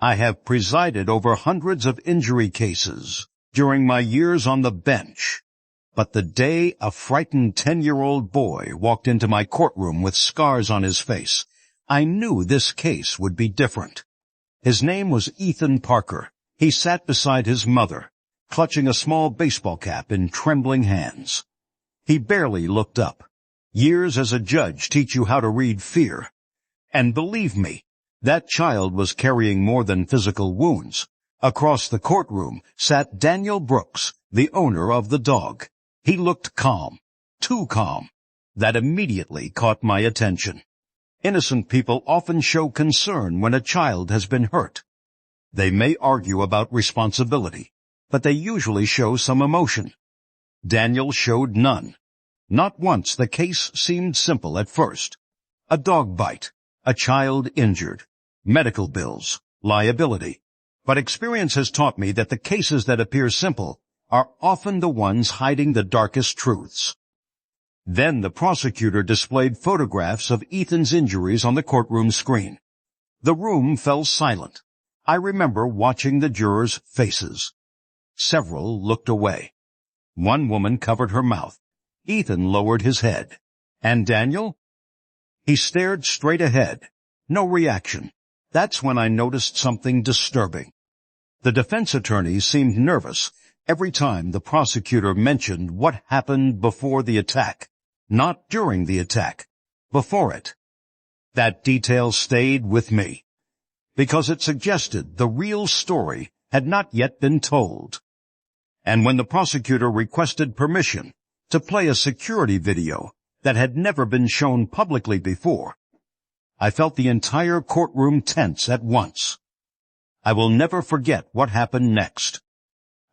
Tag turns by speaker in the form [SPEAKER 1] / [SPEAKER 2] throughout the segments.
[SPEAKER 1] I have presided over hundreds of injury cases during my years on the bench, but the day a frightened 10-year-old boy walked into my courtroom with scars on his face, I knew this case would be different. His name was Ethan Parker. He sat beside his mother, clutching a small baseball cap in trembling hands. He barely looked up. Years as a judge teach you how to read fear. And believe me, that child was carrying more than physical wounds. Across the courtroom sat Daniel Brooks, the owner of the dog. He looked calm, too calm. That immediately caught my attention. Innocent people often show concern when a child has been hurt. They may argue about responsibility, but they usually show some emotion. Daniel showed none. Not once. The case seemed simple at first. A dog bite, a child injured, medical bills, liability. But experience has taught me that the cases that appear simple are often the ones hiding the darkest truths. Then the prosecutor displayed photographs of Ethan's injuries on the courtroom screen. The room fell silent. I remember watching the jurors' faces. Several looked away. One woman covered her mouth. Ethan lowered his head. And Daniel? He stared straight ahead. No reaction. That's when I noticed something disturbing. The defense attorney seemed nervous every time the prosecutor mentioned what happened before the attack. Not during the attack. Before it. That detail stayed with me, because it suggested the real story had not yet been told. And when the prosecutor requested permission to play a security video that had never been shown publicly before, I felt the entire courtroom tense at once. I will never forget what happened next.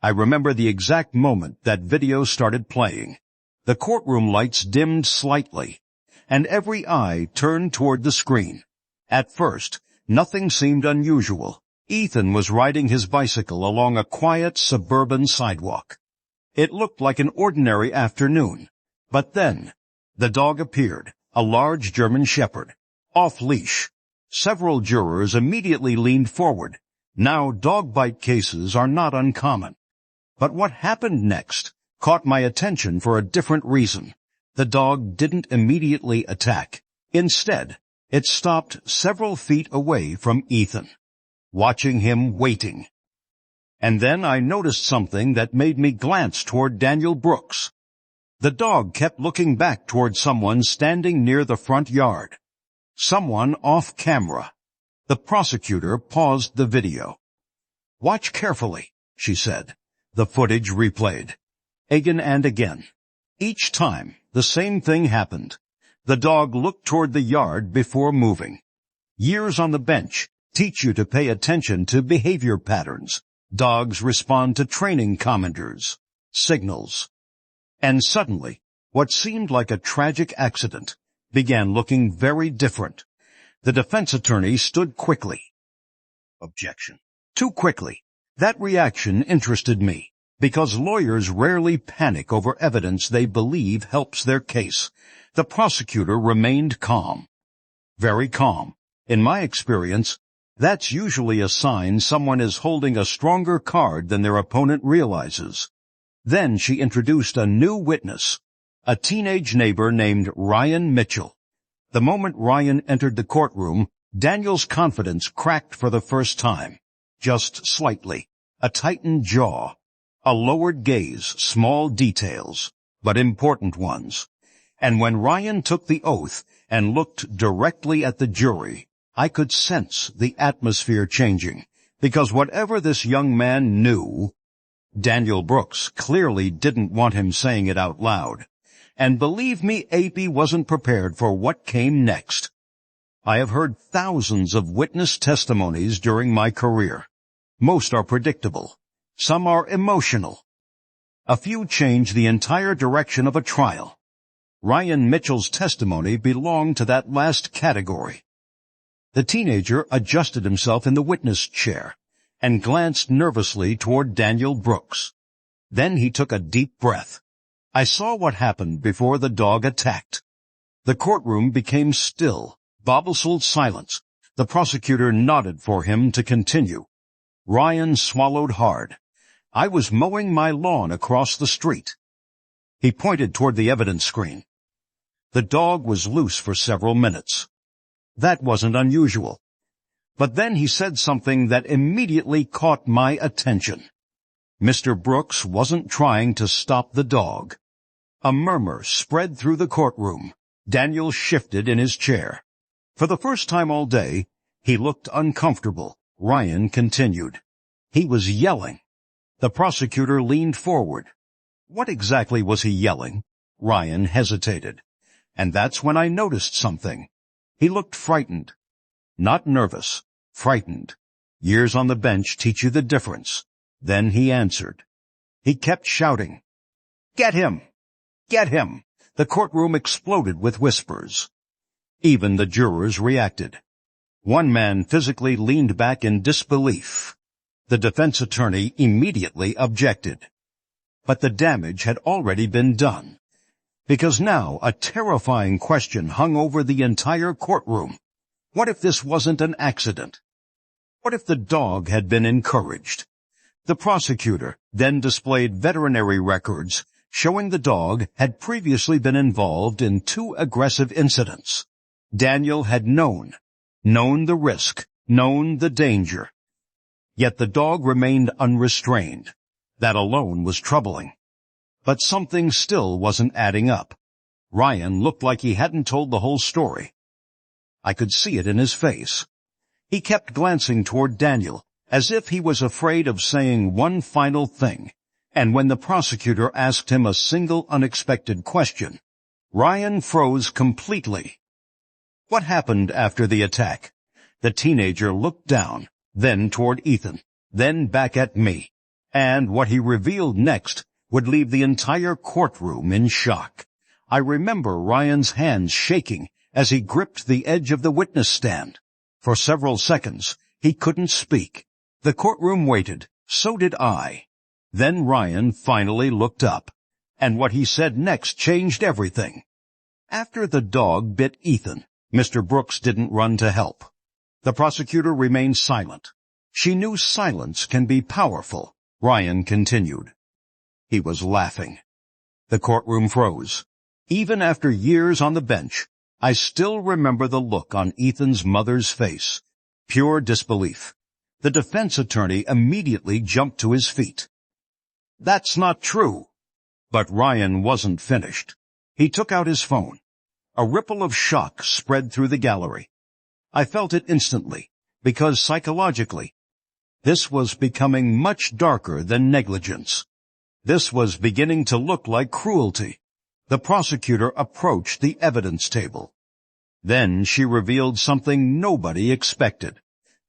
[SPEAKER 1] I remember the exact moment that video started playing. The courtroom lights dimmed slightly, and every eye turned toward the screen. At first, nothing seemed unusual. Ethan was riding his bicycle along a quiet suburban sidewalk. It looked like an ordinary afternoon. But then, the dog appeared, a large German shepherd, off-leash. Several jurors immediately leaned forward. Now, dog bite cases are not uncommon. But what happened next caught my attention for a different reason. The dog didn't immediately attack. Instead, it stopped several feet away from Ethan, watching him waiting. And then I noticed something that made me glance toward Daniel Brooks. The dog kept looking back toward someone standing near the front yard. Someone off camera. The prosecutor paused the video. "Watch carefully," she said. The footage replayed. Again and again. Each time, the same thing happened. The dog looked toward the yard before moving. Years on the bench teach you to pay attention to behavior patterns. Dogs respond to training commanders, signals. And suddenly, what seemed like a tragic accident began looking very different. The defense attorney stood quickly. Objection. Too quickly. That reaction interested me, because lawyers rarely panic over evidence they believe helps their case. The prosecutor remained calm. Very calm. In my experience, that's usually a sign someone is holding a stronger card than their opponent realizes. Then she introduced a new witness, a teenage neighbor named Ryan Mitchell. The moment Ryan entered the courtroom, Daniel's confidence cracked for the first time. Just slightly. A tightened jaw. A lowered gaze, small details, but important ones. And when Ryan took the oath and looked directly at the jury, I could sense the atmosphere changing, because whatever this young man knew, Daniel Brooks clearly didn't want him saying it out loud. And believe me, AP wasn't prepared for what came next. I have heard thousands of witness testimonies during my career. Most are predictable. Some are emotional. A few change the entire direction of a trial. Ryan Mitchell's testimony belonged to that last category. The teenager adjusted himself in the witness chair and glanced nervously toward Daniel Brooks. Then he took a deep breath. I saw what happened before the dog attacked. The courtroom became still, bobblesole silence. The prosecutor nodded for him to continue. Ryan swallowed hard. I was mowing my lawn across the street. He pointed toward the evidence screen. The dog was loose for several minutes. That wasn't unusual. But then he said something that immediately caught my attention. Mr. Brooks wasn't trying to stop the dog. A murmur spread through the courtroom. Daniel shifted in his chair. For the first time all day, he looked uncomfortable. Ryan continued. He was yelling. The prosecutor leaned forward. What exactly was he yelling? Ryan hesitated. And that's when I noticed something. He looked frightened. Not nervous, frightened. Years on the bench teach you the difference. Then he answered. He kept shouting, "Get him! Get him!" The courtroom exploded with whispers. Even the jurors reacted. One man physically leaned back in disbelief. The defense attorney immediately objected. But the damage had already been done, because now a terrifying question hung over the entire courtroom. What if this wasn't an accident? What if the dog had been encouraged? The prosecutor then displayed veterinary records showing the dog had previously been involved in 2 aggressive incidents. Daniel had known the risk, known the danger. Yet the dog remained unrestrained. That alone was troubling. But something still wasn't adding up. Ryan looked like he hadn't told the whole story. I could see it in his face. He kept glancing toward Daniel, as if he was afraid of saying one final thing. And when the prosecutor asked him a single unexpected question, Ryan froze completely. What happened after the attack? The teenager looked down, then toward Ethan, then back at me. And what he revealed next would leave the entire courtroom in shock. I remember Ryan's hands shaking as he gripped the edge of the witness stand. For several seconds, he couldn't speak. The courtroom waited. So did I. Then Ryan finally looked up, and what he said next changed everything. After the dog bit Ethan, Mr. Brooks didn't run to help. The prosecutor remained silent. She knew silence can be powerful. Ryan continued. He was laughing. The courtroom froze. Even after years on the bench, I still remember the look on Ethan's mother's face. Pure disbelief. The defense attorney immediately jumped to his feet. "That's not true." But Ryan wasn't finished. He took out his phone. A ripple of shock spread through the gallery. I felt it instantly, because psychologically, this was becoming much darker than negligence. This was beginning to look like cruelty. The prosecutor approached the evidence table. Then she revealed something nobody expected.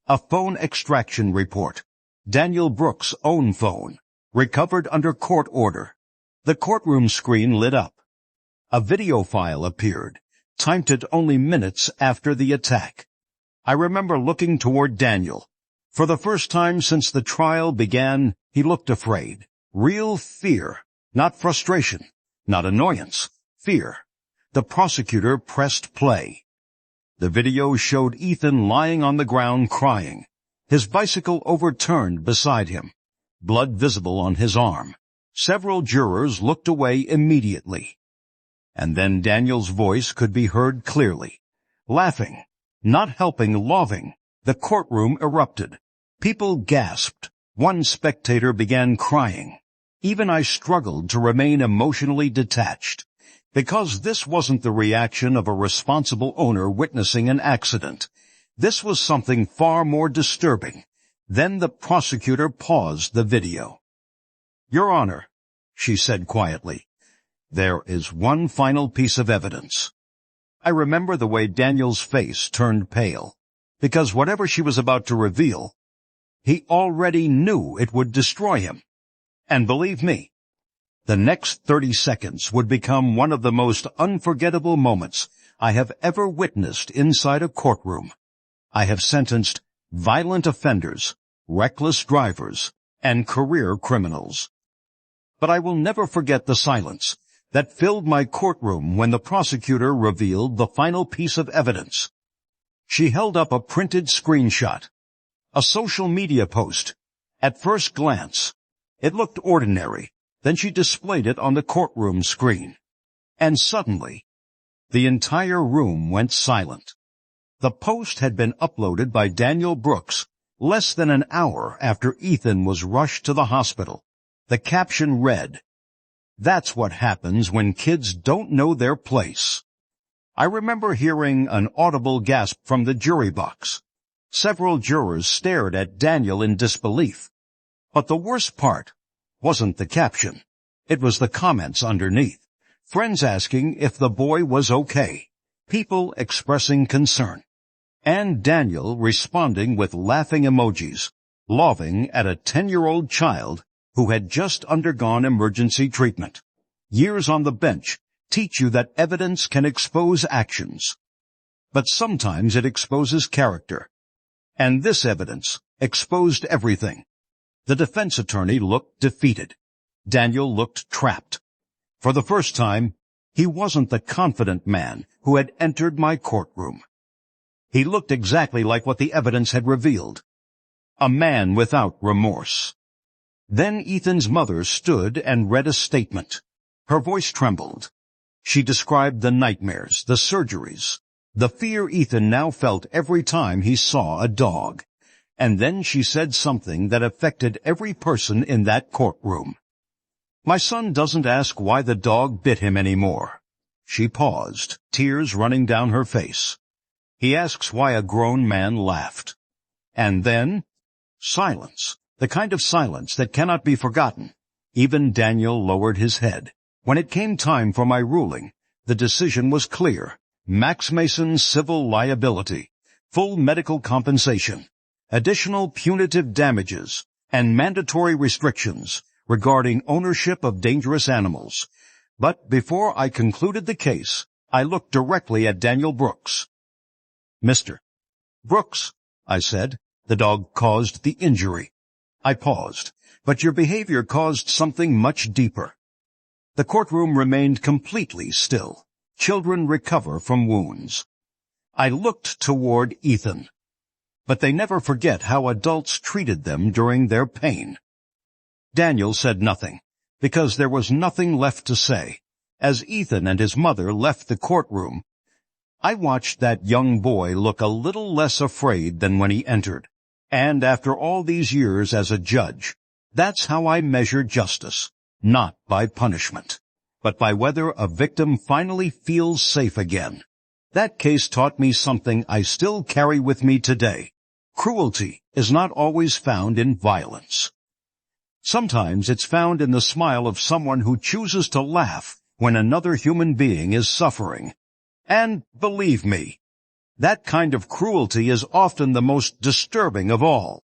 [SPEAKER 1] A phone extraction report. Daniel Brooks' own phone. Recovered under court order. The courtroom screen lit up. A video file appeared, timed only minutes after the attack. I remember looking toward Daniel. For the first time since the trial began, he looked afraid. Real fear, not frustration, not annoyance, fear. The prosecutor pressed play. The video showed Ethan lying on the ground crying, his bicycle overturned beside him, blood visible on his arm. Several jurors looked away immediately. And then Daniel's voice could be heard clearly. Laughing, not helping, laughing. The courtroom erupted. People gasped. One spectator began crying. Even I struggled to remain emotionally detached, because this wasn't the reaction of a responsible owner witnessing an accident. This was something far more disturbing. Then the prosecutor paused the video. "Your Honor," she said quietly, "there is one final piece of evidence." I remember the way Daniel's face turned pale, because whatever she was about to reveal, he already knew it would destroy him. And believe me, the next 30 seconds would become one of the most unforgettable moments I have ever witnessed inside a courtroom. I have sentenced violent offenders, reckless drivers, and career criminals. But I will never forget the silence that filled my courtroom when the prosecutor revealed the final piece of evidence. She held up a printed screenshot. A social media post. At first glance, it looked ordinary. Then she displayed it on the courtroom screen. And suddenly, the entire room went silent. The post had been uploaded by Daniel Brooks less than an hour after Ethan was rushed to the hospital. The caption read, "That's what happens when kids don't know their place." I remember hearing an audible gasp from the jury box. Several jurors stared at Daniel in disbelief. But the worst part wasn't the caption. It was the comments underneath. Friends asking if the boy was okay. People expressing concern. And Daniel responding with laughing emojis, laughing at a 10-year-old child who had just undergone emergency treatment. Years on the bench teach you that evidence can expose actions. But sometimes it exposes character. And this evidence exposed everything. The defense attorney looked defeated. Daniel looked trapped. For the first time, he wasn't the confident man who had entered my courtroom. He looked exactly like what the evidence had revealed. A man without remorse. Then Ethan's mother stood and read a statement. Her voice trembled. She described the nightmares, the surgeries, the fear Ethan now felt every time he saw a dog. And then she said something that affected every person in that courtroom. "My son doesn't ask why the dog bit him anymore." She paused, tears running down her face. "He asks why a grown man laughed." And then, silence, the kind of silence that cannot be forgotten. Even Daniel lowered his head. When it came time for my ruling, the decision was clear. Max Mason's civil liability, full medical compensation, additional punitive damages, and mandatory restrictions regarding ownership of dangerous animals. But before I concluded the case, I looked directly at Daniel Brooks. "Mr. Brooks," I said, "the dog caused the injury." I paused, "But your behavior caused something much deeper." The courtroom remained completely still. Children recover from wounds. I looked toward Ethan. But they never forget how adults treated them during their pain. Daniel said nothing, because there was nothing left to say. As Ethan and his mother left the courtroom, I watched that young boy look a little less afraid than when he entered. And after all these years as a judge, that's how I measure justice, not by punishment, but by whether a victim finally feels safe again. That case taught me something I still carry with me today. Cruelty is not always found in violence. Sometimes it's found in the smile of someone who chooses to laugh when another human being is suffering. And believe me, that kind of cruelty is often the most disturbing of all.